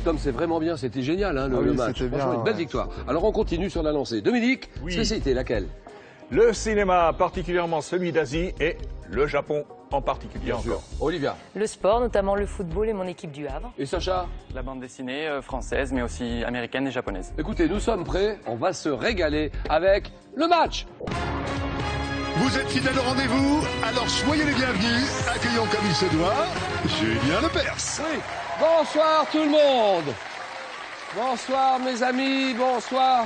Tom, c'est vraiment bien, c'était génial hein, le match. Franchement, une belle victoire. Alors on continue sur la lancée. Dominique, spécialité, laquelle? Le cinéma, particulièrement celui d'Asie, et le Japon en particulier. Bien sûr. Olivia. Le sport, notamment le football et mon équipe du Havre. Et Sacha? La bande dessinée française, mais aussi américaine et japonaise. Écoutez, nous sommes prêts, on va se régaler avec le match. Vous êtes fidèles au rendez-vous, alors soyez les bienvenus. Accueillons comme il se doit Julien Lepers. Oui. Bonsoir tout le monde. Bonsoir mes amis, bonsoir.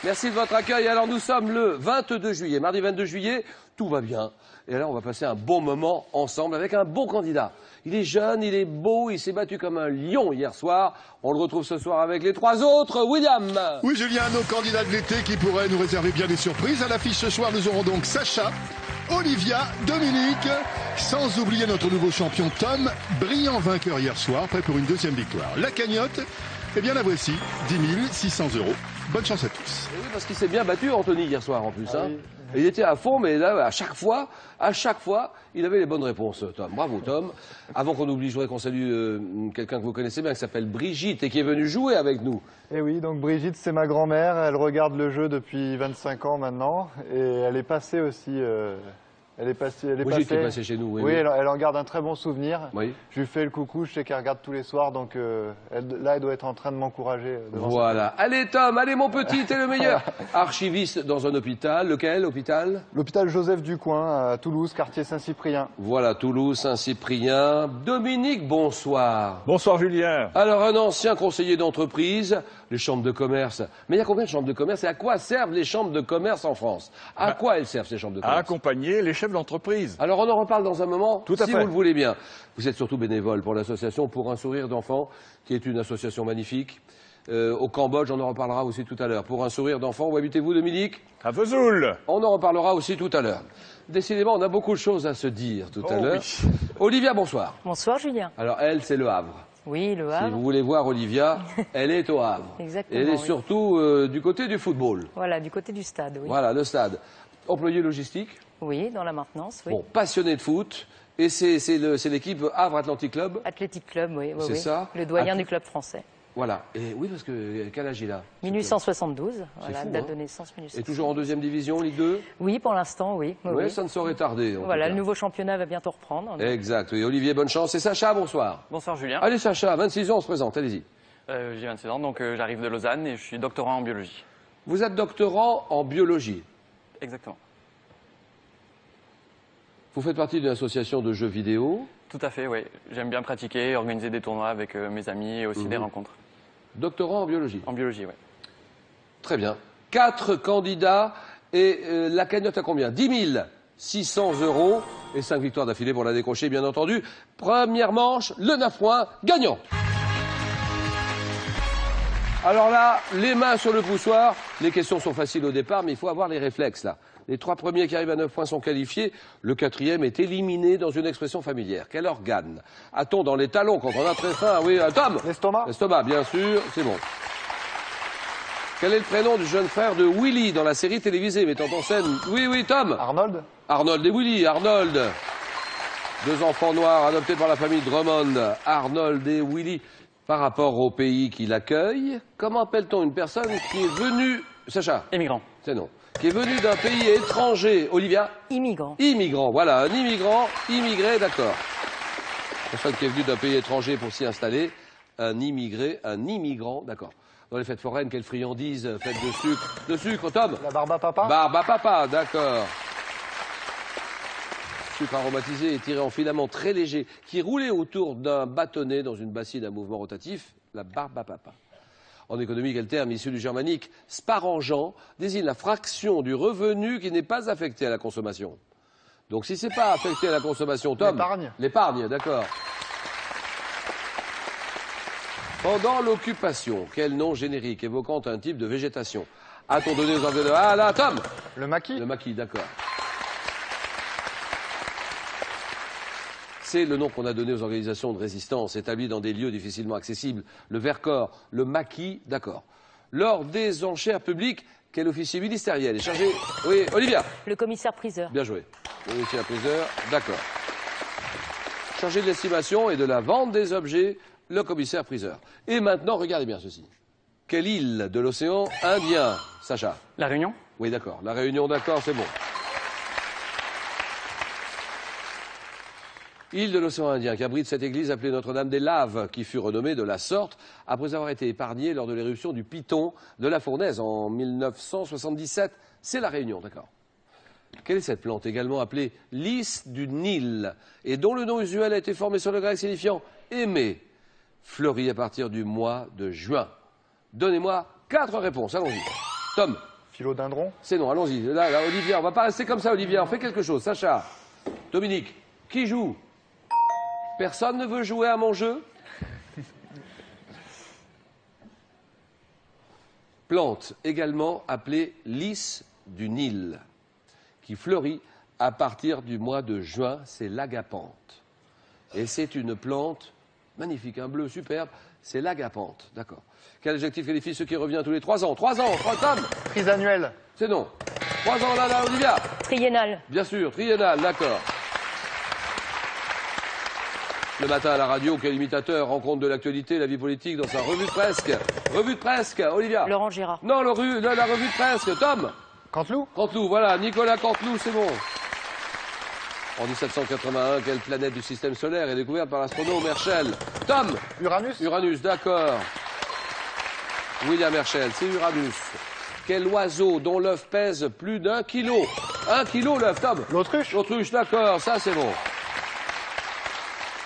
Merci de votre accueil. Alors nous sommes le 22 juillet, mardi 22 juillet, tout va bien. Et là on va passer un bon moment ensemble avec un bon candidat. Il est jeune, il est beau, il s'est battu comme un lion hier soir. On le retrouve ce soir avec les trois autres. William. Oui Julien, nos candidats de l'été qui pourraient nous réserver bien des surprises. À l'affiche ce soir nous aurons donc Sacha, Olivia, Dominique, sans oublier notre nouveau champion Tom, brillant vainqueur hier soir, prêt pour une deuxième victoire. La cagnotte, eh bien la voici, 10 600 €. Bonne chance à tous. Et oui, parce qu'il s'est bien battu Anthony hier soir en plus. Hein. Il était à fond, mais là, à chaque fois, il avait les bonnes réponses, Tom. Bravo, Tom. Avant qu'on oublie, je voudrais qu'on salue quelqu'un que vous connaissez bien, qui s'appelle Brigitte, et qui est venue jouer avec nous. Et oui, donc Brigitte, c'est ma grand-mère. Elle regarde le jeu depuis 25 ans maintenant. Et elle est passée aussi... Brigitte qui est passée chez nous, oui. Oui, elle en garde un très bon souvenir. Oui. Je lui fais le coucou, je sais qu'elle regarde tous les soirs, donc là, elle doit être en train de m'encourager. Voilà. Allez, Tom, allez, mon petit, t'es le meilleur. Archiviste dans un hôpital. Lequel hôpital? L'hôpital Joseph Ducoing, à Toulouse, quartier Saint-Cyprien. Voilà, Toulouse, Saint-Cyprien. Dominique, bonsoir. Bonsoir, Julien. Alors, un ancien conseiller d'entreprise, les chambres de commerce. Mais il y a combien de chambres de commerce et à quoi servent les chambres de commerce en France? À quoi elles servent, ces chambres de commerce? À accompagner les chefs d'entreprise. Alors on en reparle dans un moment, Tout à si fait. vous le voulez bien. Vous êtes surtout bénévole pour l'association Pour un sourire d'enfant, qui est une association magnifique. Au Cambodge, on en reparlera aussi tout à l'heure. Pour un sourire d'enfant, où habitez-vous, Dominique? À Vesoul. On en reparlera aussi tout à l'heure. Décidément, on a beaucoup de choses à se dire tout à l'heure. Oui. Olivia, bonsoir. Bonsoir Julien. Alors elle, c'est le Havre. Oui, le Havre. Si vous voulez voir Olivia, elle est au Havre. Exactement. Et elle est oui. surtout du côté du football. Voilà, du côté du stade, oui. Voilà, le stade. Employé logistique. Oui, dans la maintenance, oui. Bon, passionné de foot. Et c'est l'équipe Havre Athletic Club. Athletic Club, oui. C'est ça. Le doyen du club français. Voilà. Et oui, parce que quel âge il a? 1872, voilà, fou, date hein. de naissance 1872. Et toujours en deuxième division, Ligue 2? Oui, pour l'instant, oui. Oui, ça ne saurait tarder. en Voilà, tout le cas. nouveau championnat va bientôt reprendre. Exact. Oui, Olivier, bonne chance. Et Sacha, bonsoir. Bonsoir Julien. Allez, Sacha, 26 ans, on se présente. Allez-y. J'ai 26 ans, donc j'arrive de Lausanne et je suis doctorant en biologie. Vous êtes doctorant en biologie. Exactement. Vous faites partie d'une association de jeux vidéo. Tout à fait, oui. J'aime bien pratiquer, organiser des tournois avec mes amis et aussi des rencontres. Doctorant en biologie. En biologie, oui. Très bien. 4 candidats et la cagnotte à combien? 10 600 € et 5 victoires d'affilée pour la décrocher, bien entendu. Première manche, le 9 points, gagnant. Alors là, les mains sur le poussoir. Les questions sont faciles au départ, mais il faut avoir les réflexes là. Les 3 premiers qui arrivent à 9 points sont qualifiés. Le 4e est éliminé dans une expression familière. Quel organe a-t-on dans les talons quand on a très faim? Oui, Tom. L'estomac. L'estomac, bien sûr, c'est bon. Quel est le prénom du jeune frère de Willy dans la série télévisée mettant en scène... Oui, Tom. Arnold. Arnold et Willy, Arnold. 2 enfants noirs adoptés par la famille Drummond. Arnold et Willy. Par rapport au pays qui l'accueille, comment appelle-t-on une personne qui est venue... Sacha. Émigrant. C'est non. Qui est venu d'un pays étranger. Olivia? Immigrant. Immigrant, voilà, un immigrant, immigré, d'accord. Personne qui est venu d'un pays étranger pour s'y installer. Un immigré, un immigrant, d'accord. Dans les fêtes foraines, quelle friandise faite de sucre? De sucre, Tom? La barbe à papa. Barbe à papa, d'accord. Sucre aromatisé et tiré en filament très léger, qui roulait autour d'un bâtonnet dans une bassine à mouvement rotatif, la barbe à papa. En économie, quel terme issu du germanique sparangeant désigne la fraction du revenu qui n'est pas affectée à la consommation. Donc si c'est pas affecté à la consommation, Tom... L'épargne. L'épargne, d'accord. Pendant l'occupation, quel nom générique évoquant un type de végétation a-t-on donné aux environs de... Ah là, Tom! Le maquis. Le maquis, d'accord. C'est le nom qu'on a donné aux organisations de résistance établies dans des lieux difficilement accessibles. Le Vercors, le maquis, d'accord. Lors des enchères publiques, quel officier ministériel est chargé... Oui, Olivia. Le commissaire-priseur. Bien joué. Le commissaire-priseur, d'accord. Chargé de l'estimation et de la vente des objets le commissaire-priseur. Et maintenant, regardez bien ceci. Quelle île de l'océan Indien, Sacha? La Réunion? Oui, d'accord. La Réunion, d'accord, c'est bon. Île de l'océan Indien qui abrite cette église appelée Notre-Dame des Laves, qui fut renommée de la sorte après avoir été épargnée lors de l'éruption du Piton de la Fournaise en 1977. C'est la Réunion, d'accord. Quelle est cette plante également appelée lys du Nil et dont le nom usuel a été formé sur le grec signifiant aimer, fleurit à partir du mois de juin? Donnez-moi 4 réponses, allons-y. Tom? Philodendron. C'est non, allons-y. Là, Olivia, on va pas rester comme ça, Olivia, on fait quelque chose. Sacha? Dominique? Qui joue? Personne ne veut jouer à mon jeu? Plante également appelée lys du Nil, qui fleurit à partir du mois de juin, c'est l'agapanthe. Et c'est une plante magnifique, un bleu superbe, c'est l'agapanthe, d'accord. Quel adjectif qualifie ce qui revient tous les 3 ans? 3 ans, 3 tomes. Prise annuelle. C'est non. 3 ans, là, Olivia. Triennal. Bien sûr, triennal, d'accord. Le matin à la radio, quel imitateur rencontre de l'actualité, la vie politique dans sa revue de presque? Revue de presque, Olivia. Laurent Gérard. Non, la revue de presque, Tom. Canteloup. Canteloup, voilà, Nicolas Canteloup, c'est bon. En 1781, quelle planète du système solaire est découverte par l'astronome Herschel? Tom. Uranus. Uranus, d'accord. William Herschel, c'est Uranus. Quel oiseau dont l'œuf pèse plus d'1 kilo? 1 kilo l'œuf, Tom. L'autruche. L'autruche, d'accord, ça c'est bon.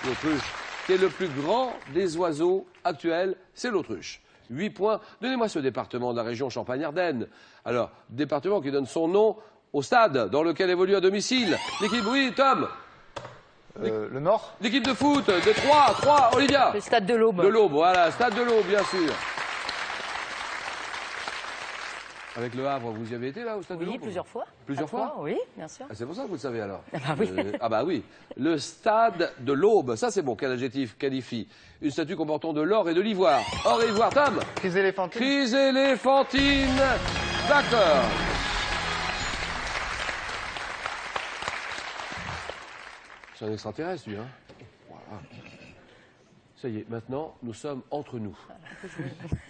L'autruche, qui est le plus grand des oiseaux actuels, c'est l'autruche. 8 points. Donnez-moi ce département de la région Champagne-Ardenne. Alors, département qui donne son nom au stade dans lequel évolue à domicile l'équipe, oui, Tom. Le Nord. L'équipe de foot de Troyes, Olivia. Le stade de l'Aube. De l'Aube, voilà, stade de l'Aube, bien sûr. Avec le Havre, vous y avez été là au stade de l'Aube? Oui, plusieurs fois. Plusieurs fois? Oui, bien sûr. Ah, c'est pour ça que vous le savez alors. Ah bah oui. Ah bah oui. Le stade de l'Aube, ça c'est bon. Quel adjectif qualifie une statue comportant de l'or et de l'ivoire? Or et ivoire, Tom. Chryséléphantine. Chryséléphantine. D'accord. C'est un extraterrestre, lui, hein. Voilà. Ça y est, maintenant, nous sommes entre nous.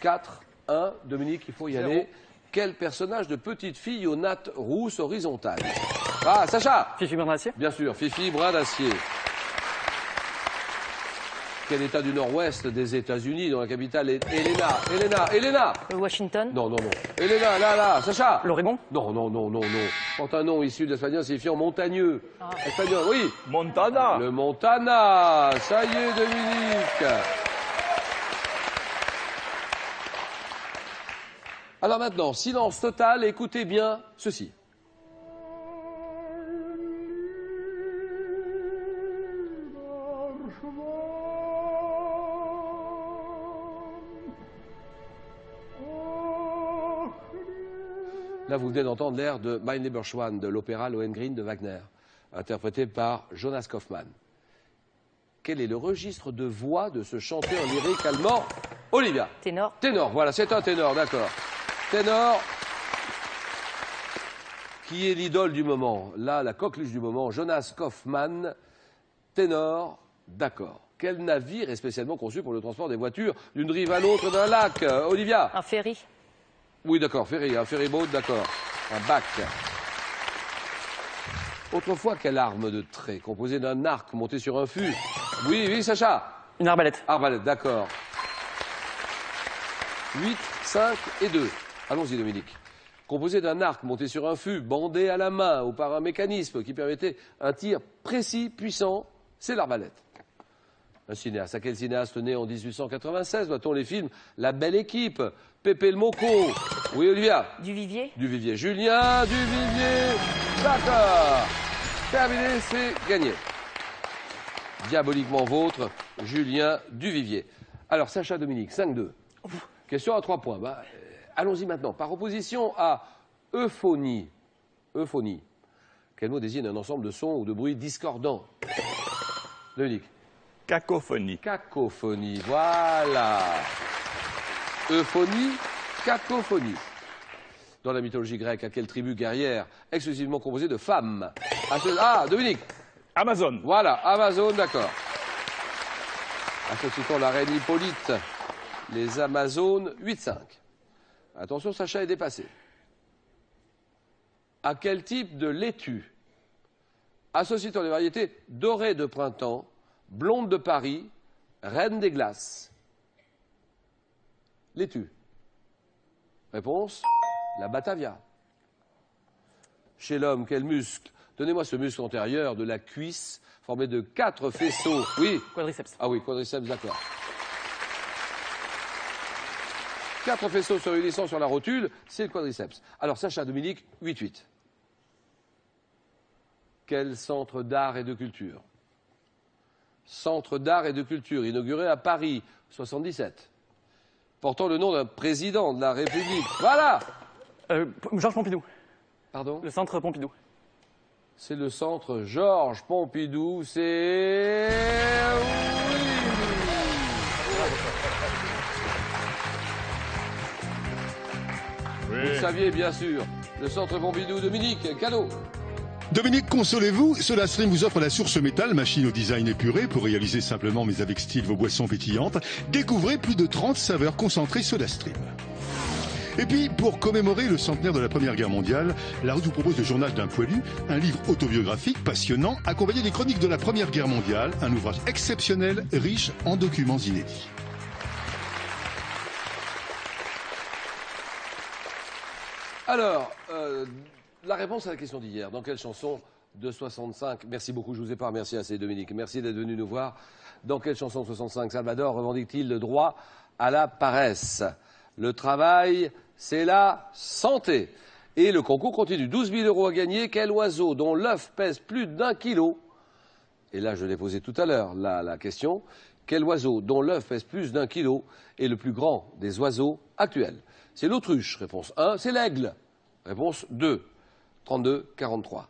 4-1, Dominique, il faut y aller. Quel personnage de petite fille aux nattes rousses horizontales? Ah, Sacha. Fifi Brin d'Acier? Bien sûr, Fifi Brin d'Acier. Quel état du nord-ouest des États-Unis dont la capitale est Helena? Washington. Non. Helena, là, Sacha. L'Oregon? Non. Quand un nom issu de l'espagnol signifiant montagneux. Espagnol, oui. Montana. Le Montana. Ça y est, Dominique. Alors maintenant, silence total, écoutez bien ceci. Là, vous venez d'entendre l'air de Mein lieber Schwan de l'opéra Lohengrin de Wagner, interprété par Jonas Kaufmann. Quel est le registre de voix de ce chanteur lyrique allemand? Olivia. Ténor. Ténor, voilà, c'est un ténor, d'accord. Ténor, qui est l'idole du moment. Là, la coqueluche du moment, Jonas Kaufmann, ténor, d'accord. Quel navire est spécialement conçu pour le transport des voitures d'une rive à l'autre d'un lac? Olivia. Un ferry. Oui, d'accord, ferry, un ferryboat, d'accord. Un bac. Autrefois, quelle arme de trait, composée d'un arc monté sur un fût? Oui, Sacha. Une arbalète. Arbalète, d'accord. 8, 5 et 2. Allons-y, Dominique. Composé d'un arc monté sur un fût, bandé à la main ou par un mécanisme qui permettait un tir précis, puissant, c'est l'arbalète. Un cinéaste. À quel cinéaste né en 1896 doit-on les films La Belle Équipe, Pépé le Moco? Oui, Olivia. Duvivier. Duvivier. Julien Duvivier. D'accord. Terminé, c'est gagné. Diaboliquement vôtre, Julien Duvivier. Alors, Sacha Dominique, 5-2. Question à 3 points. Allons-y maintenant. Par opposition à euphonie. Euphonie. Quel mot désigne un ensemble de sons ou de bruits discordants? Dominique. Cacophonie. Cacophonie. Voilà. Euphonie, cacophonie. Dans la mythologie grecque, à quelle tribu guerrière exclusivement composée de femmes? Ah, Dominique. Amazon. Voilà, Amazon, d'accord. Associant la reine Hippolyte, les Amazones, 8-5. Attention, Sacha est dépassé. À quel type de laitue associant les variétés dorée de printemps, blonde de Paris, reine des glaces? Laitue. Réponse, la Batavia. Chez l'homme, quel muscle? Donnez-moi ce muscle antérieur de la cuisse, formé de 4 faisceaux. Oui. Quadriceps. Ah oui, quadriceps, d'accord. 4 faisceaux se réunissant sur la rotule, c'est le quadriceps. Alors, Sacha Dominique, 8-8. Quel centre d'art et de culture? Centre d'art et de culture, inauguré à Paris, 77. Portant le nom d'un président de la République. Voilà! Georges Pompidou. Pardon? Le centre Pompidou. C'est le centre Georges Pompidou, c'est... Oui. Vous le saviez, bien sûr. Le centre Pompidou, Dominique, cadeau. Dominique, consolez-vous, SodaStream vous offre la source métal, machine au design épuré pour réaliser simplement mais avec style vos boissons pétillantes. Découvrez plus de 30 saveurs concentrées SodaStream. Et puis, pour commémorer le centenaire de la Première Guerre mondiale, La Route vous propose le journal d'un poilu, un livre autobiographique passionnant, accompagné des chroniques de la Première Guerre mondiale, un ouvrage exceptionnel, riche en documents inédits. Alors, la réponse à la question d'hier, dans quelle chanson de 65, merci beaucoup, je vous ai pas remercié assez Dominique, merci d'être venu nous voir. Dans quelle chanson de 65 Salvador revendique-t-il le droit à la paresse? Le travail, c'est la santé. Et le concours continue. 12 000 € à gagner. Quel oiseau dont l'œuf pèse plus d'1 kilo? Et là, je l'ai posé tout à l'heure, la question. Quel oiseau dont l'œuf pèse plus d'1 kilo est le plus grand des oiseaux actuels? C'est l'autruche, réponse 1. C'est l'aigle, réponse 2. 32 43.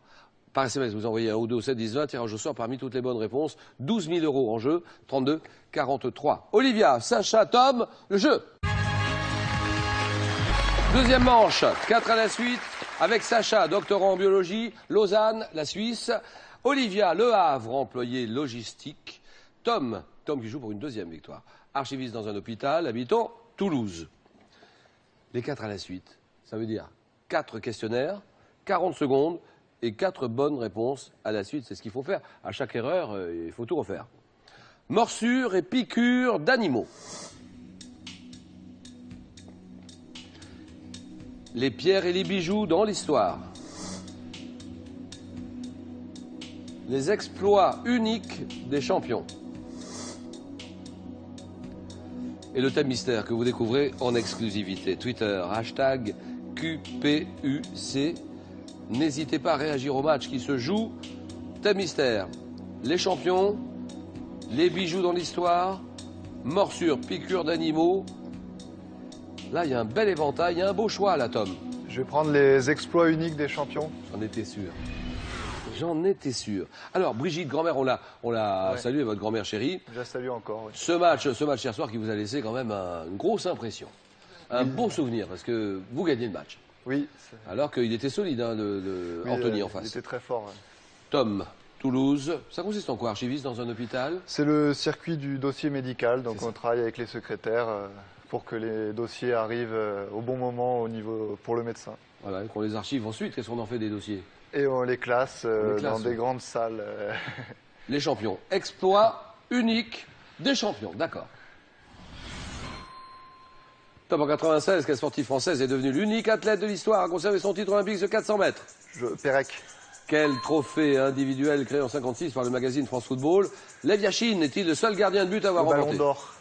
Par SMS, vous envoyez un ou deux au 7 10 20, tirage au sort parmi toutes les bonnes réponses. 12 000 € en jeu, 32 43. Olivia, Sacha, Tom, le jeu. Deuxième manche, 4 à la suite, avec Sacha, doctorant en biologie, Lausanne, la Suisse, Olivia, Le Havre, employé logistique, Tom qui joue pour une deuxième victoire, archiviste dans un hôpital, habitant Toulouse. Les 4 à la suite, ça veut dire 4 questionnaires, 40 secondes et 4 bonnes réponses à la suite, c'est ce qu'il faut faire. À chaque erreur, il faut tout refaire. Morsures et piqûres d'animaux. Les pierres et les bijoux dans l'histoire. Les exploits uniques des champions. Et le thème mystère que vous découvrez en exclusivité. Twitter, hashtag QPUC. N'hésitez pas à réagir au match qui se joue. Thème mystère. Les champions, les bijoux dans l'histoire, morsures, piqûres d'animaux. Là, il y a un bel éventail, il y a un beau choix là, Tom. Je vais prendre les exploits uniques des champions. J'en étais sûr. J'en étais sûr. Alors, Brigitte, grand-mère, on l'a salué, votre grand-mère chérie. Je la salue encore, oui. Ce match hier soir qui vous a laissé quand même une grosse impression. Un beau souvenir, parce que vous gagnez le match. Oui. Alors qu'il était solide, hein, Anthony en face. Il était très fort. Ouais. Tom, Toulouse, ça consiste en quoi, archiviste dans un hôpital? C'est le circuit du dossier médical, donc on travaille avec les secrétaires pour que les dossiers arrivent au bon moment au niveau pour le médecin. Voilà, et qu'on les archive ensuite, qu'est-ce qu'on en fait des dossiers? Et on les classe dans des grandes salles. Les champions. Exploit unique des champions, d'accord. Top en 96, quelle sportive française est devenue l'unique athlète de l'histoire à conserver son titre olympique de 400 mètres? Pérec. Quel trophée individuel créé en 56 par le magazine France Football Lev Yashin est-il le seul gardien de but à avoir remporté? Ballon d'or.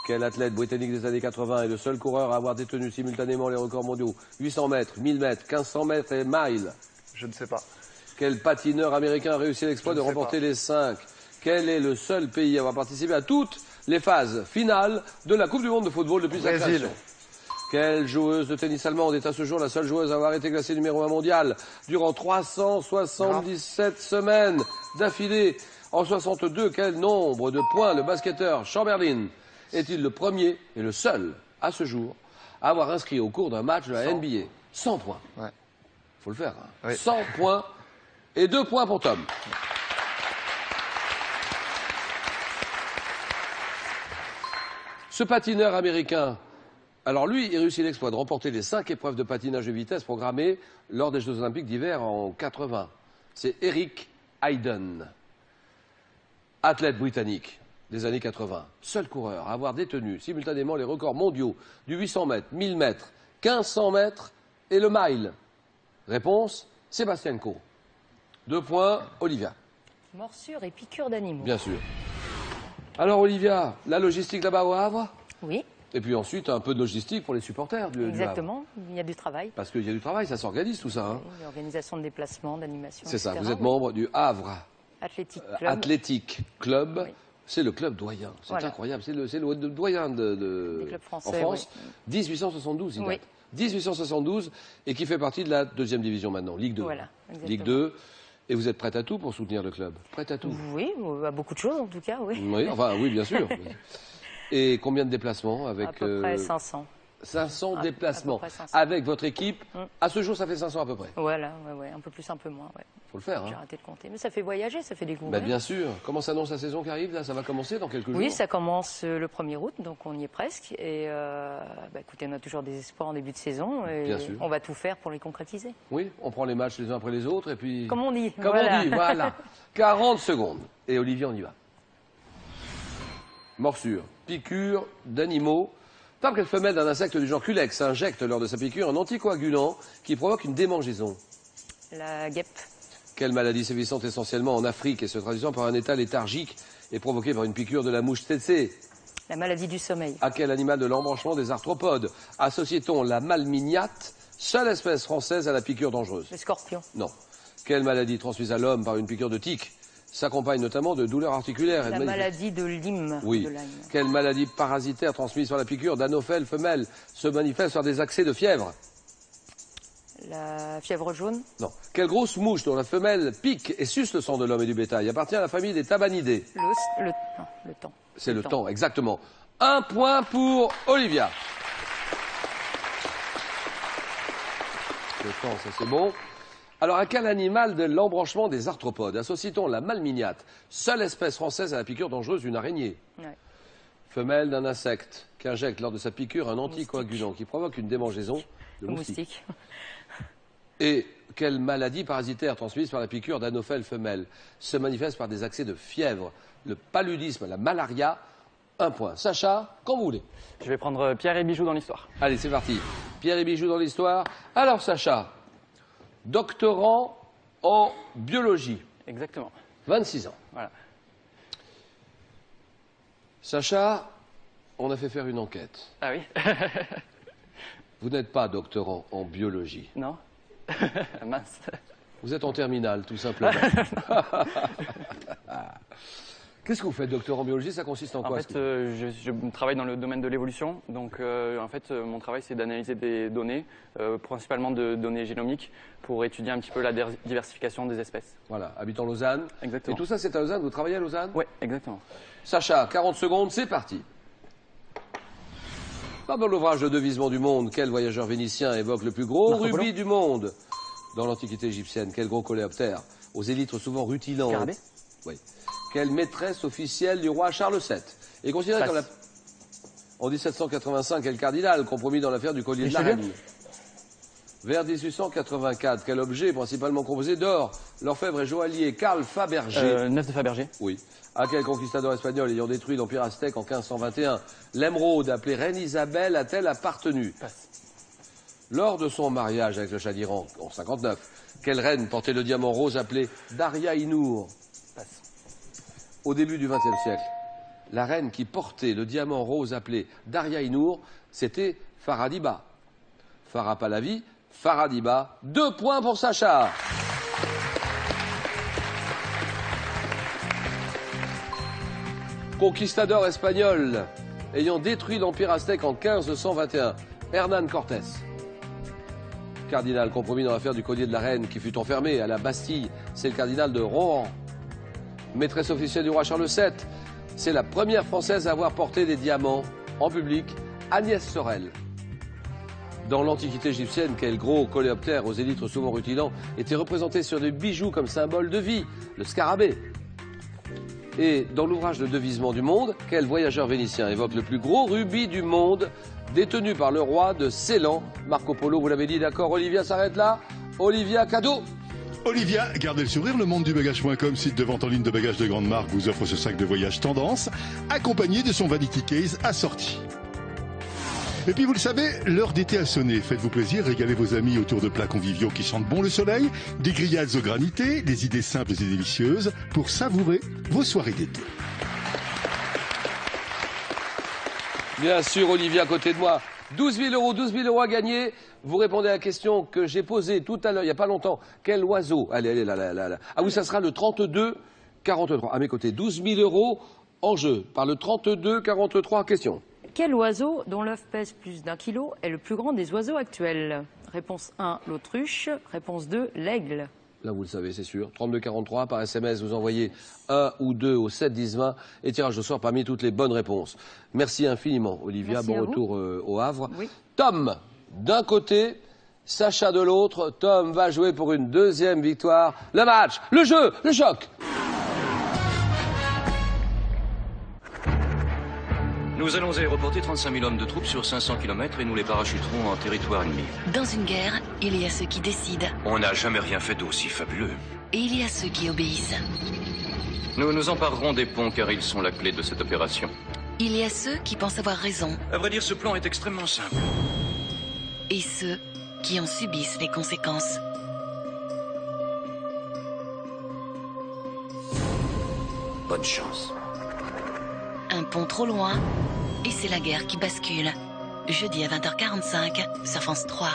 Quel athlète britannique des années 80 est le seul coureur à avoir détenu simultanément les records mondiaux 800 mètres, 1000 mètres, 1500 mètres et miles? Je ne sais pas. Quel patineur américain a réussi l'exploit de remporter les 5? Quel est le seul pays à avoir participé à toutes les phases finales de la Coupe du Monde de football depuis sa création? Quelle joueuse de tennis allemande est à ce jour la seule joueuse à avoir été classée numéro 1 mondial durant 377 semaines d'affilée? En 62, quel nombre de points le basketteur Chamberlain est-il le premier et le seul à ce jour à avoir inscrit au cours d'un match de la NBA? 100 points. Ouais. Faut le faire. Hein. Oui. 100 points et 2 points pour Tom. Ce patineur américain, alors lui, il réussit l'exploit de remporter les 5 épreuves de patinage de vitesse programmées lors des Jeux Olympiques d'hiver en 80. C'est Eric Heiden, athlète britannique des années 80. Seul coureur à avoir détenu simultanément les records mondiaux du 800 mètres, 1000 mètres, 1500 mètres et le mile. Réponse, Sébastien Coe. 2 points, Olivia. Morsure et piqûre d'animaux. Bien sûr. Alors Olivia, la logistique là-bas au Havre? Oui, Et puis ensuite, un peu de logistique pour les supporters du Havre. exactement. Il y a du travail. Parce qu'il y a du travail, ça s'organise tout ça. Hein. Oui, l'organisation de déplacements, d'animation. C'est ça, etc. vous êtes Oui. membre du Havre Athlétique Club. Athlétique Club. Oui. C'est le club doyen. C'est Voilà. incroyable. C'est le doyen Des clubs en français, France. oui. 1872, il date. Oui. 1872, et qui fait partie de la 2e division maintenant, Ligue 2. Voilà, exactement. Ligue 2. Et vous êtes prête à tout pour soutenir le club? Prête à tout? Oui, à beaucoup de choses en tout cas, oui. Oui, enfin, oui, bien sûr. Et combien de déplacements avec À peu près 500. 500 À déplacements. peu près 500. Avec votre équipe, à ce jour, ça fait 500 à peu près. Voilà, ouais, un peu plus, un peu moins, ouais. Faut le faire, J'ai hein. arrêté de compter. Mais ça fait voyager, ça fait découvrir. Bah, bien sûr. Comment s'annonce la saison qui arrive là? Ça va commencer dans quelques jours. Oui, ça commence le 1er août, donc on y est presque. Et écoutez, on a toujours des espoirs en début de saison. Et Bien sûr. on va tout faire pour les concrétiser. Oui, on prend les matchs les uns après les autres et puis... Comme on dit. Comme voilà. on dit, voilà. 40 secondes. Et Olivier, on y va. Morsure, piqûre d'animaux. Femme qu'elle femelle d'un insecte du genre Culex injecte lors de sa piqûre un anticoagulant qui provoque une démangeaison. La guêpe. Quelle maladie sévissante essentiellement en Afrique et se traduisant par un état léthargique et provoquée par une piqûre de la mouche tsetse? La maladie du sommeil. À quel animal de l'embranchement des arthropodes associe-t-on la malmignate, seule espèce française à la piqûre dangereuse? Le scorpion. Non. Quelle maladie transmise à l'homme par une piqûre de tique s'accompagne notamment de douleurs articulaires? La maladie de Lyme. Oui. De Lyme. Quelle maladie parasitaire transmise par la piqûre d'anophèle femelle se manifeste par des accès de fièvre? La fièvre jaune. Non. Quelle grosse mouche dont la femelle pique et suce le sang de l'homme et du bétail appartient à la famille des tabanidés? Le temps. C'est le temps, exactement. 1 point pour Olivia. Le temps, ça c'est bon. Alors, à quel animal de l'embranchement des arthropodes associe-t-on la malmignate, seule espèce française à la piqûre dangereuse d'une araignée? Ouais. Femelle d'un insecte qui injecte lors de sa piqûre un anticoagulant qui provoque une démangeaison de Le moustique. moustique. Et quelle maladie parasitaire transmise par la piqûre d'anophèle femelle se manifeste par des accès de fièvre, le paludisme, la malaria? 1 point. Sacha, quand vous voulez. Je vais prendre Pierre et Bijoux dans l'histoire. Allez, c'est parti. Pierre et Bijoux dans l'histoire. Alors, Sacha, doctorant en biologie, Exactement. 26 ans. Voilà. Sacha, on a fait faire une enquête. Ah oui. Vous n'êtes pas doctorant en biologie. Non. Mince. Vous êtes en terminale, tout simplement. Qu'est-ce que vous faites, docteur en biologie? Ça consiste en quoi? En fait, je travaille dans le domaine de l'évolution. Donc, mon travail, c'est d'analyser des données, principalement de données génomiques, pour étudier un petit peu la diversification des espèces. Voilà, habitant Lausanne. Exactement. Et tout ça, c'est à Lausanne? Vous travaillez à Lausanne? Oui, exactement. Sacha, 40 secondes, c'est parti. Dans l'ouvrage de Devisement du monde, quel voyageur vénitien évoque le plus gros Marco Polo. rubis du monde? Dans l'Antiquité égyptienne, quel gros coléoptère aux élytres souvent rutilantes? Scarabée. Oui. Quelle maîtresse officielle du roi Charles VII est considérée Passe. comme la... En 1785, quel cardinal compromis dans l'affaire du collier de la Richelieu. reine? Vers 1884, quel objet principalement composé d'or, l'orfèvre et joaillier Carl Fabergé? Neuf de Fabergé. Oui. À quel conquistador espagnol ayant détruit l'Empire aztèque en 1521, l'émeraude appelée Reine Isabelle a-t-elle appartenu? Passe. Lors de son mariage avec le Shah d'Iran en 59, quelle reine portait le diamant rose appelé Daria Inour? Passe. Au début du XXe siècle, la reine qui portait le diamant rose appelé Daria Inour, c'était Faradiba. Farah Pahlavi, Faradiba, 2 points pour Sacha. Conquistador espagnol ayant détruit l'Empire aztèque en 1521, Hernán Cortés. Cardinal compromis dans l'affaire du collier de la reine qui fut enfermé à la Bastille, c'est le cardinal de Rohan. Maîtresse officielle du roi Charles VII, c'est la première française à avoir porté des diamants en public, Agnès Sorel. Dans l'Antiquité égyptienne, quel gros coléoptère aux élytres souvent rutilants était représenté sur des bijoux comme symbole de vie, le scarabée? Et dans l'ouvrage de devisement du monde, quel voyageur vénitien évoque le plus gros rubis du monde détenu par le roi de Ceylan, Marco Polo? Vous l'avez dit, d'accord. Olivia s'arrête là. Olivia, cadeau. Olivia, gardez le sourire, le monde du bagage.com, site de vente en ligne de bagages de grande marque, vous offre ce sac de voyage tendance, accompagné de son Vanity Case assorti. Et puis vous le savez, l'heure d'été a sonné. Faites-vous plaisir, régalez vos amis autour de plats conviviaux qui sentent bon le soleil, des grillades au granité, des idées simples et délicieuses pour savourer vos soirées d'été. Bien sûr, Olivia à côté de moi. 12 000 euros à gagner. Vous répondez à la question que j'ai posée tout à l'heure, il n'y a pas longtemps. Quel oiseau? Allez, là. Ah oui, ça sera le 32-43. À mes côtés, 12 000 euros en jeu par le 32-43. Question. Quel oiseau dont l'œuf pèse plus d'1 kilo est le plus grand des oiseaux actuels? Réponse 1, l'autruche. Réponse 2, l'aigle. Là, vous le savez, c'est sûr. 32-43 par SMS, vous envoyez 1 ou 2 au 7-10-20 et tirage au sort parmi toutes les bonnes réponses. Merci infiniment, Olivia. Merci bon à retour au Havre. Oui. Tom, d'un côté, Sacha de l'autre. Tom va jouer pour une deuxième victoire. Le match, le jeu, le choc. Nous allons aéroporter 35 000 hommes de troupes sur 500 km et nous les parachuterons en territoire ennemi. Dans une guerre, il y a ceux qui décident. On n'a jamais rien fait d'aussi fabuleux. Et il y a ceux qui obéissent. Nous nous emparerons des ponts car ils sont la clé de cette opération. Il y a ceux qui pensent avoir raison. À vrai dire, ce plan est extrêmement simple. Et ceux qui en subissent les conséquences. Bonne chance. Un pont trop loin, et c'est la guerre qui bascule. Jeudi à 20h45 sur France 3.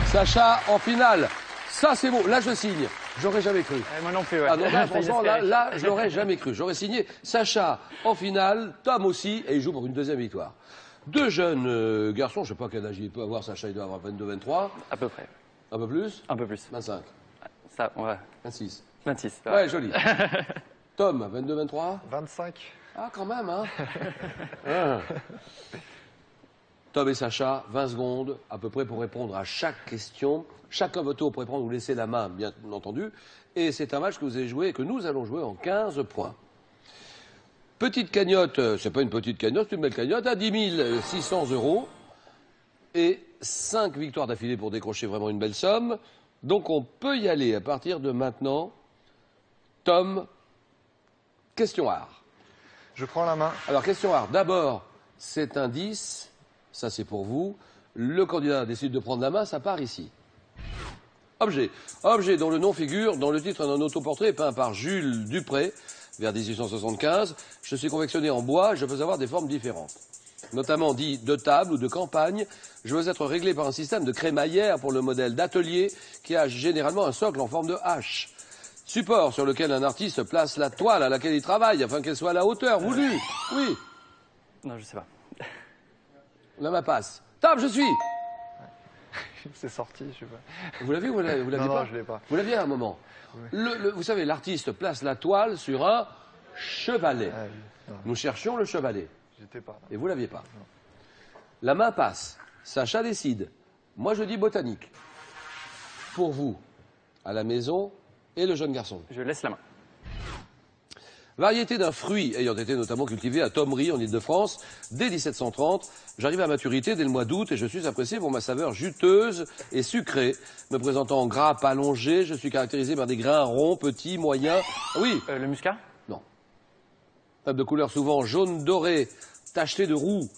Sacha en finale. Ça, c'est beau. Là, je signe. J'aurais jamais cru. Moi non plus, ouais. Ah non, là, franchement, là, je l'aurais jamais cru. J'aurais signé Sacha en finale, Tom aussi, et il joue pour une deuxième victoire. Deux jeunes garçons, je ne sais pas quel âge il peut avoir, Sacha, il doit avoir 22-23. À peu près. Un peu plus? Un peu plus. 25. Ça, ouais. 26. 26. Ouais, joli. Tom, 22-23? 25. Ah, quand même, hein. Ah. Tom et Sacha, 20 secondes à peu près pour répondre à chaque question. Chacun votre tour pour répondre, vous laissez la main, bien entendu. Et c'est un match que vous avez joué et que nous allons jouer en 15 points. Petite cagnotte, c'est pas une petite cagnotte, c'est une belle cagnotte, à 10 600 euros. Et 5 victoires d'affilée pour décrocher vraiment une belle somme. Donc on peut y aller à partir de maintenant. Tom, question art. Je prends la main. Alors, question art. D'abord, cet indice, ça c'est pour vous. Le candidat décide de prendre la main, ça part ici. Objet. Objet dont le nom figure dans le titre d'un autoportrait peint par Jules Dupré, vers 1875. Je suis confectionné en bois, je peux avoir des formes différentes. Notamment dit de table ou de campagne. Je veux être réglé par un système de crémaillère pour le modèle d'atelier qui a généralement un socle en forme de hache. Support sur lequel un artiste place la toile à laquelle il travaille afin qu'elle soit à la hauteur voulue. Oui. Non, je sais pas. La main passe. Table, je suis. C'est sorti, je sais pas. Vous l'avez ou vous l'aviez pas? Non, je l'ai pas. Vous l'aviez à un moment. Oui. Vous savez, l'artiste place la toile sur un chevalet. Ah, oui. Non, Nous cherchions le chevalet. j'étais pas là. Et vous l'aviez pas. Non. La main passe. Sacha décide. Moi, je dis botanique. Pour vous, à la maison, et le jeune garçon. Je laisse la main. Variété d'un fruit ayant été notamment cultivé à Thomery en Ile-de-France dès 1730. J'arrive à maturité dès le mois d'août et je suis apprécié pour ma saveur juteuse et sucrée. Me présentant en grappe allongée, je suis caractérisé par des grains ronds, petits, moyens. Oui. Le muscat? Non. Table de couleur souvent jaune doré, tacheté de roux.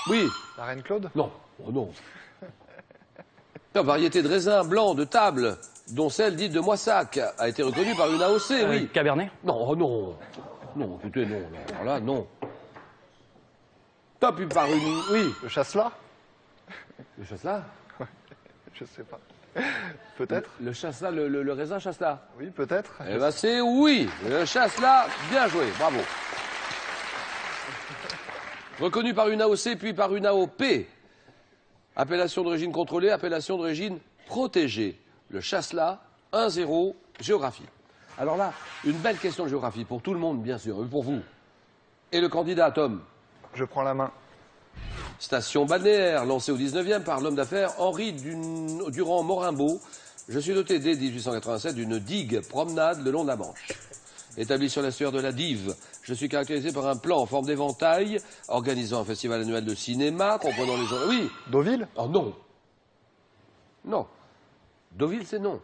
Oui. La reine Claude? Non. Oh non. Variété de raisin blanc de table, dont celle dite de Moissac, a été reconnue par une AOC, oui. Cabernet? Non, oh non. Non, écoutez, non. Alors là, non. Top par une... Oui. Le chasselas? Le chasselas? Je sais pas. Peut-être? Le chasselas, le raisin chasselas? Oui, peut-être. Eh ben c'est oui. Le chasselas, bien joué, bravo. Reconnu par une AOC puis par une AOP. Appellation d'origine contrôlée, appellation d'origine protégée. Le chasselas, 1-0, géographie. Alors là, une belle question de géographie pour tout le monde, bien sûr, et pour vous. Et le candidat, Tom? Je prends la main. Station balnéaire, lancée au 19e par l'homme d'affaires Henri Durand-Morimbaud, Je suis doté dès 1887 d'une digue promenade le long de la Manche. Établi sur l'estuaire de la Dive, je suis caractérisé par un plan en forme d'éventail, organisant un festival annuel de cinéma, comprenant les gens... Oui. Deauville? Oh non. Non. Deauville, c'est non.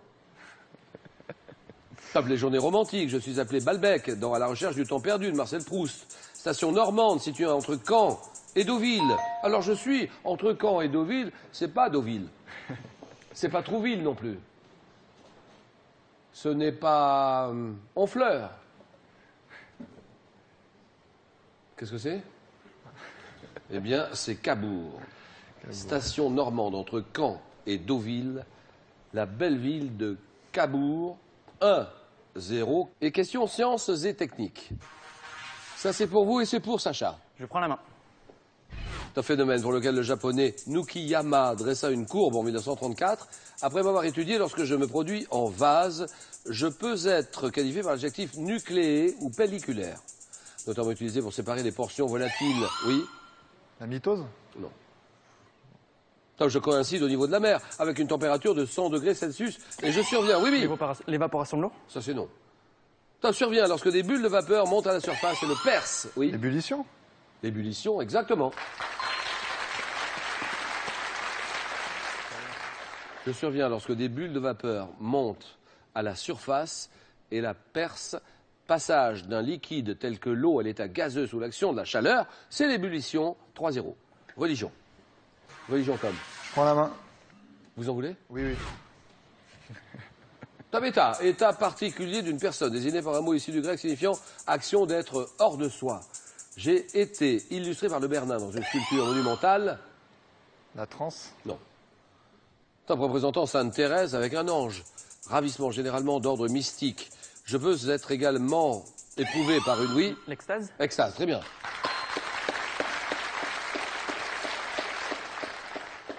Top les journées romantiques, je suis appelé Balbec, dans À la recherche du temps perdu de Marcel Proust. Station normande située entre Caen et Deauville. Alors je suis entre Caen et Deauville, c'est pas Deauville. C'est pas Trouville non plus. Ce n'est pas Honfleur. Qu'est-ce que c'est? Eh bien, c'est Cabourg. Station normande entre Caen et Deauville, la belle ville de Cabourg. 1-0. Et question sciences et techniques. Ça, c'est pour vous et c'est pour Sacha. Je prends la main. C'est un phénomène pour lequel le japonais Nukiyama dressa une courbe en 1934. Après m'avoir étudié, lorsque je me produis en vase, je peux être qualifié par l'adjectif nucléé ou pelliculaire, notamment utilisé pour séparer des portions volatiles. Oui? La mitose? Non. Je coïncide au niveau de la mer, avec une température de 100 degrés Celsius, et je surviens. Oui, oui. L'évaporation de l'eau? Ça, c'est non. Ça survient lorsque des bulles de vapeur montent à la surface et le percent. Oui. L'ébullition? L'ébullition, exactement. Je surviens lorsque des bulles de vapeur montent à la surface et la percent. Passage d'un liquide tel que l'eau à l'état gazeux sous l'action de la chaleur, c'est l'ébullition. 3-0. Religion. Religion comme. Je prends la main. Vous en voulez? Oui, oui. Tabeta, état particulier d'une personne, désigné par un mot issu du grec signifiant action d'être hors de soi. J'ai été illustré par le Bernin dans une sculpture monumentale. La transe? Non. Top représentant Sainte Thérèse avec un ange. Ravissement généralement d'ordre mystique. Je peux être également éprouvé par une oui. L'extase? Extase, très bien.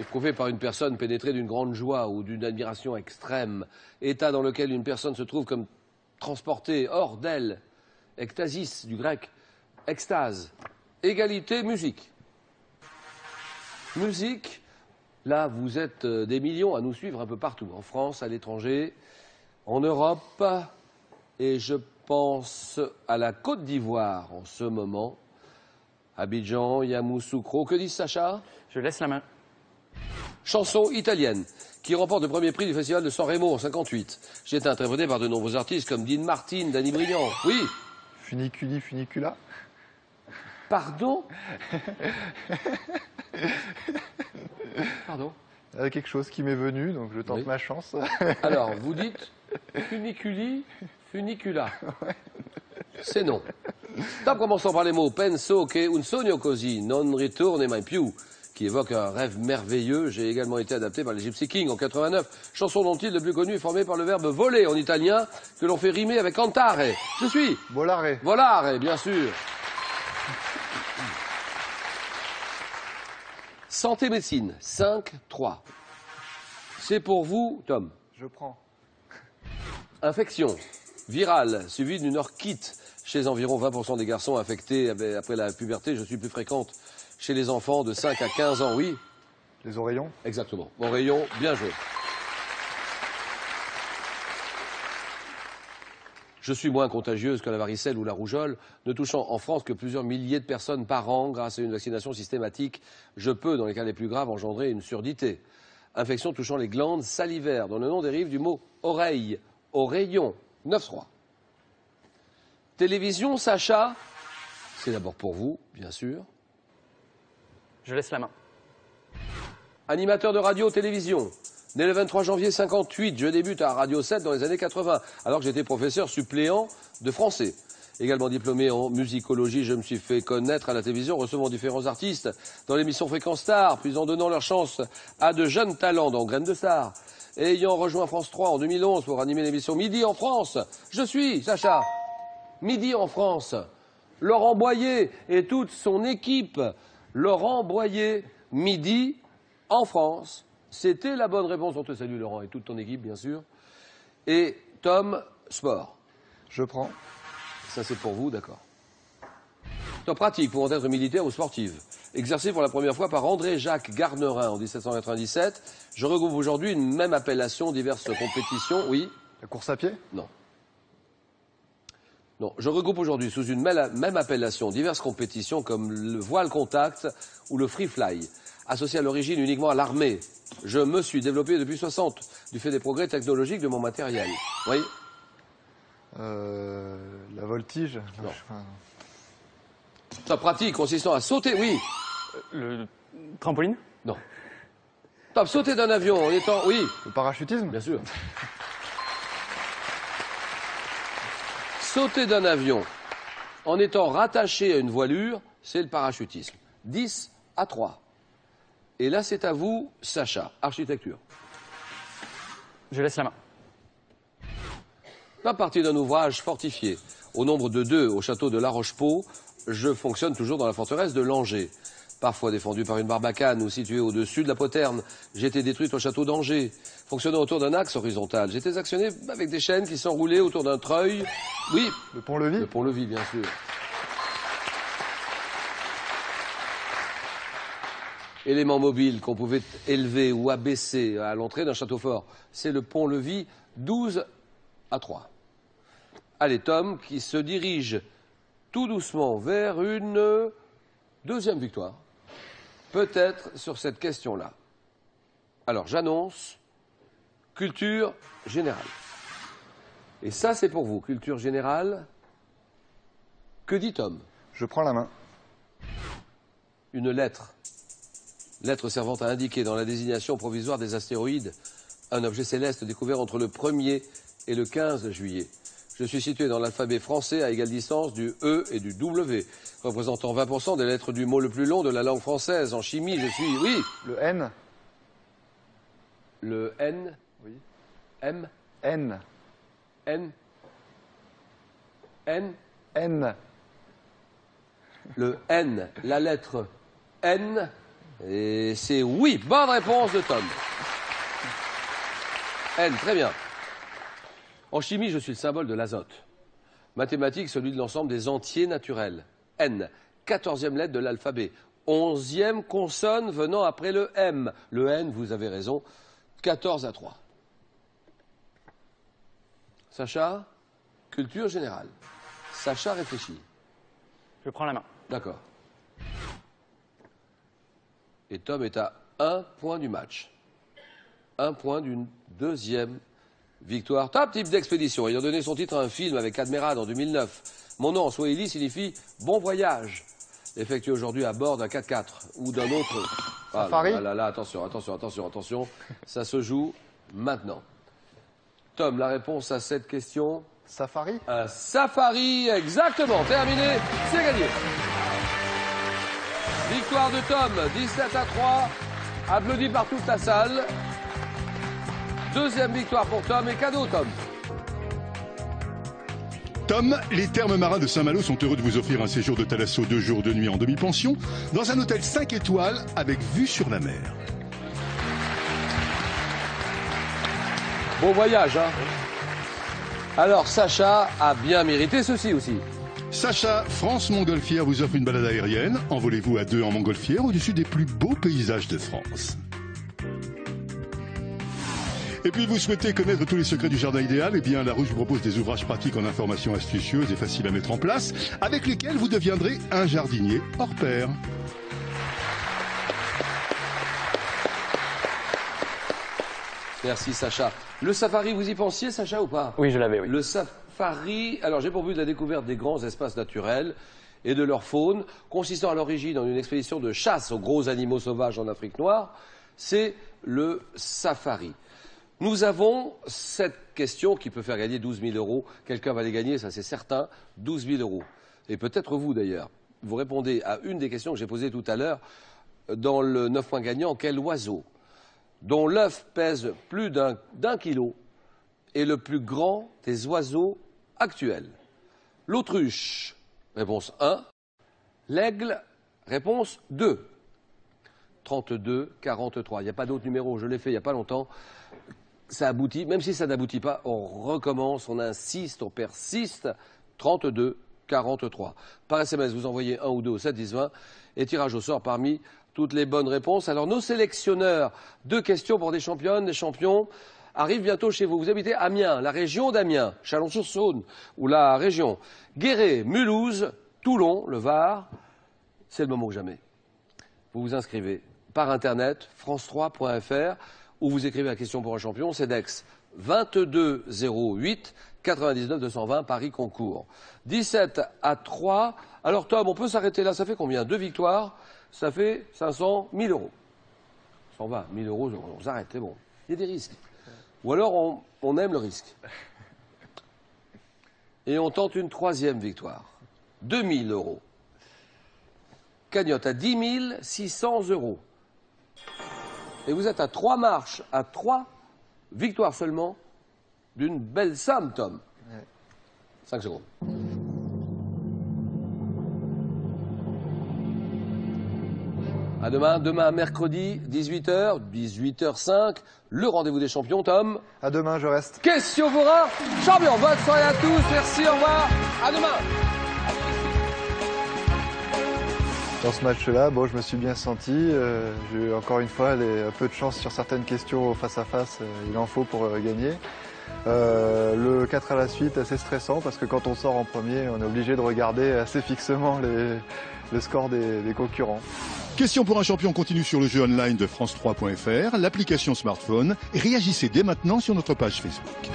Éprouvé par une personne pénétrée d'une grande joie ou d'une admiration extrême. État dans lequel une personne se trouve comme transportée hors d'elle. Ectasis, du grec. Extase. Égalité, musique. Musique, là, vous êtes des millions à nous suivre un peu partout. En France, à l'étranger, en Europe. Et je pense à la Côte d'Ivoire en ce moment. Abidjan, Yamoussoukro. Que dit Sacha? Je laisse la main. Chanson italienne, qui remporte le premier prix du festival de Sanremo en 58. J'ai été interprété par de nombreux artistes comme Dean Martin, Danny Briand. Oui. Funiculi, funicula? Pardon? Pardon? Il y a quelque chose qui m'est venu, donc je tente Oui. ma chance. Alors, vous dites funiculi, funicula. C'est non. Top, commençons par les mots penso che un sogno così non ritorne mai più, qui évoque un rêve merveilleux. J'ai également été adapté par les Gypsy Kings en 89. Chanson dont il le plus connu est formée par le verbe voler en italien, que l'on fait rimer avec cantare. Je suis Volare. volare, bien sûr. Santé médecine, 5-3. C'est pour vous, Tom. Je prends. Infection virale suivie d'une orchite. Chez environ 20% des garçons infectés après la puberté, je suis plus fréquente chez les enfants de 5 à 15 ans, oui. Les oreillons? Exactement. Mon rayon, bien joué. Je suis moins contagieuse que la varicelle ou la rougeole, ne touchant en France que plusieurs milliers de personnes par an grâce à une vaccination systématique. Je peux, dans les cas les plus graves, engendrer une surdité. Infection touchant les glandes salivaires, dont le nom dérive du mot oreille, oreillon, 9-3. Télévision, Sacha, c'est d'abord pour vous, bien sûr. Je laisse la main. Animateur de radio-télévision. Né le 23 janvier 58, je débute à Radio 7 dans les années 80, alors que j'étais professeur suppléant de français. Également diplômé en musicologie, je me suis fait connaître à la télévision, recevant différents artistes dans l'émission Fréquence Star, puis en donnant leur chance à de jeunes talents dans Graines de Star. Et ayant rejoint France 3 en 2011 pour animer l'émission Midi en France, je suis, Sacha, Midi en France. Laurent Boyer et toute son équipe. Laurent Boyer, Midi en France. C'était la bonne réponse. On te salue, Laurent, et toute ton équipe, bien sûr. Et Tom, sport. Je prends. Ça, c'est pour vous, d'accord. Top pratique, pouvant être militaire ou sportive. exercé pour la première fois par André-Jacques Garnerin en 1797. Je regroupe aujourd'hui une même appellation, diverses compétitions. Oui. La course à pied? Non. Non, je regroupe aujourd'hui sous une même appellation diverses compétitions comme le voile contact ou le free fly, associé à l'origine uniquement à l'armée. Je me suis développé depuis 60, du fait des progrès technologiques de mon matériel. Oui. La voltige? Non. Top pratique consistant à sauter, oui. Le trampoline? Non. Top, sauter d'un avion en étant, oui. Le parachutisme? Bien sûr. Sauter d'un avion en étant rattaché à une voilure, c'est le parachutisme. 10-3. Et là, c'est à vous, Sacha. Architecture. Je laisse la main. À partir d'un ouvrage fortifié, au nombre de 2 au château de La Rochepot, je fonctionne toujours dans la forteresse de Langeais. Parfois défendue par une barbacane ou située au-dessus de la poterne, j'ai été détruite au château d'Angers. Fonctionnant autour d'un axe horizontal, j'étais actionné avec des chaînes qui s'enroulaient autour d'un treuil. Oui. Le pont-levis? Le pont-levis, bien sûr. Élément mobile qu'on pouvait élever ou abaisser à l'entrée d'un château fort, c'est le pont-levis 12-3. Allez, Tom, qui se dirige tout doucement vers une deuxième victoire. Peut-être sur cette question-là. Alors, j'annonce culture générale. Et ça, c'est pour vous, culture générale. Que dit Tom? Je prends la main. Une lettre. Lettre servant à indiquer dans la désignation provisoire des astéroïdes un objet céleste découvert entre le 1er et le 15 juillet. Je suis situé dans l'alphabet français à égale distance du E et du W, représentant 20% des lettres du mot le plus long de la langue française. En chimie, je suis... Oui. Le N? Le N? Oui. M? N. N? N? N. Le N, la lettre N, et c'est oui. Bonne réponse de Tom. N, très bien. En chimie, je suis le symbole de l'azote. Mathématiques, celui de l'ensemble des entiers naturels. N, 14e lettre de l'alphabet. 11e consonne venant après le M. Le N, vous avez raison, 14-3. Sacha, culture générale. Sacha réfléchit. Je prends la main. D'accord. Et Tom est à 1 point du match. 1 point d'une deuxième victoire. Top type d'expédition. Ayant donné son titre à un film avec Admirad en 2009. Mon nom en swahili signifie bon voyage. Effectué aujourd'hui à bord d'un 4x4 ou d'un autre. Safari. Ah là, attention. Ça se joue maintenant. Tom, la réponse à cette question? Safari? Un safari, exactement. Terminé, c'est gagné. Victoire de Tom, 17-3. Applaudi par toute la salle. Deuxième victoire pour Tom et cadeau, Tom. Tom, les Thermes Marins de Saint-Malo sont heureux de vous offrir un séjour de Thalasso 2 jours 2 nuits en demi-pension dans un hôtel 5 étoiles avec vue sur la mer. Bon voyage, hein. Alors, Sacha a bien mérité ceci aussi. Sacha, France Montgolfière vous offre une balade aérienne. Envolez-vous à 2 en montgolfière au-dessus des plus beaux paysages de France. Et puis vous souhaitez connaître tous les secrets du jardin idéal? Eh bien, La Ruche vous propose des ouvrages pratiques en informations astucieuses et faciles à mettre en place, avec lesquels vous deviendrez un jardinier hors pair. Merci, Sacha. Le safari, vous y pensiez, Sacha, ou pas? Oui, je l'avais, oui. Le safari, alors j'ai pour but de la découverte des grands espaces naturels et de leur faune, consistant à l'origine en une expédition de chasse aux gros animaux sauvages en Afrique noire, c'est le safari. Nous avons cette question qui peut faire gagner 12 000 €. Quelqu'un va les gagner, ça c'est certain, 12 000 €. Et peut-être vous d'ailleurs. Vous répondez à une des questions que j'ai posées tout à l'heure dans le 9 points gagnants. Quel oiseau, dont l'œuf pèse plus d'un kilo, est le plus grand des oiseaux actuels? L'autruche, réponse 1. L'aigle, réponse 2. 32, 43. Il n'y a pas d'autre numéro, je l'ai fait il n'y a pas longtemps. Ça aboutit, même si ça n'aboutit pas, on recommence, on insiste, on persiste. 32, 43. Par SMS, vous envoyez 1 ou 2 au 7 10 20 et tirage au sort parmi toutes les bonnes réponses. Alors, nos sélectionneurs de questions pour des championnes, des champions arrivent bientôt chez vous. Vous habitez Amiens, la région d'Amiens, Chalon-sur-Saône ou la région Guéret, Mulhouse, Toulon, le Var. C'est le moment ou jamais. Vous vous inscrivez par internet, france3.fr, ou vous écrivez la question pour un champion, CEDEX 2208 99 220 Paris Concours. 17 à 3. Alors Tom, on peut s'arrêter là, ça fait combien? 2 victoires, ça fait 500 000 euros. 120 000 euros, on s'arrête, c'est bon. Il y a des risques. Ou alors on aime le risque. Et on tente une 3e victoire. 2 000 euros. Cagnotte à 10 600 euros. Et vous êtes à 3 marches, à 3 victoires seulement, d'une belle somme, Tom. 5 secondes. À demain mercredi, 18h, 18h05, le rendez-vous des champions, Tom. À demain, je reste. Question pour un champion. Bonne soirée à tous, merci, au revoir, à demain. Dans ce match-là, bon, je me suis bien senti. J'ai eu encore une fois un peu de chance sur certaines questions face à face. Il en faut pour gagner. Le 4 à la suite, assez stressant parce que quand on sort en premier, on est obligé de regarder assez fixement le score des concurrents. Question pour un champion continue sur le jeu online de France3.fr, l'application smartphone. Et réagissez dès maintenant sur notre page Facebook.